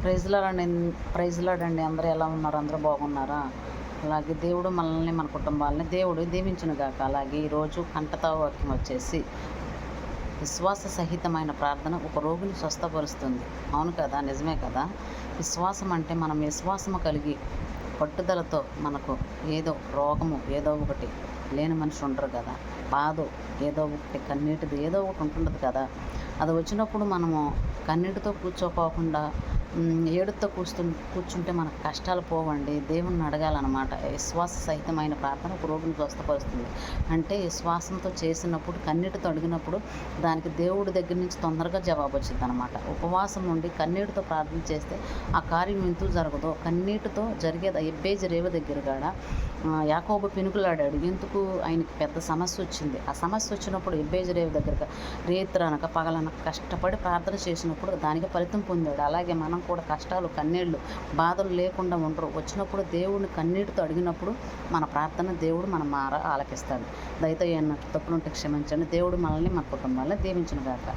Praise lord అండి. అందరూ ఎలా ఉన్నారు? అందరూ బాగున్నారా? అలాగే దేవుడు మనల్ని, మన కుటుంబాలని దేవుడు దీవించునుగాక. అలాగే ఈరోజు కంటతా వాక్యం వచ్చేసి విశ్వాస సహితమైన ప్రార్థన ఒక రోగిని స్వస్థపరుస్తుంది. అవును కదా, నిజమే కదా. విశ్వాసం అంటే మనం విశ్వాసము కలిగి పట్టుదలతో మనకు ఏదో రోగము ఏదో ఒకటి లేని మనిషి ఉండరు కదా, బాధో ఏదో ఒకటి కన్నీటిది ఏదో ఒకటి ఉంటుండదు కదా. అది వచ్చినప్పుడు మనము కన్నీటితో కూర్చోకోకుండా ఏడుతో కూర్చుంటే మన కష్టాలు పోవండి. దేవుణ్ణి అడగాలన్నమాట. విశ్వాస సహితమైన ప్రార్థన ఒక రోగిని స్వస్థపరుస్తుంది. అంటే విశ్వాసంతో చేసినప్పుడు, కన్నీటితో అడిగినప్పుడు దానికి దేవుడి దగ్గర నుంచి తొందరగా జవాబు వచ్చింది అనమాట. ఉపవాసం నుండి కన్నీటితో ప్రార్థన చేస్తే ఆ కార్యం ఎందుకు జరగదో, కన్నీటితో జరిగేది. ఎబ్బేజి రేవ దగ్గర కాడ యాకోబు పెనుకులాడాడు. ఎందుకు? ఆయనకి పెద్ద సమస్య వచ్చింది. ఆ సమస్య వచ్చినప్పుడు ఎబ్బేజి రేవ దగ్గర రేత్రనక పగలనక కష్టపడి ప్రార్థన చేసినప్పుడు దానికి ఫలితం పొందాడు. అలాగే మనం కూడా కష్టాలు, కన్నీళ్ళు, బాధలు లేకుండా ఉండరు. వచ్చినప్పుడు దేవుడిని కన్నీటితో అడిగినప్పుడు మన ప్రార్థన దేవుడు మన మార ఆలకిస్తాడు. దయతో ఏమన్నా తప్పులుంటే క్షమించండి. దేవుడు మనల్ని, మన కుటుంబాలను దీవించునుగాక.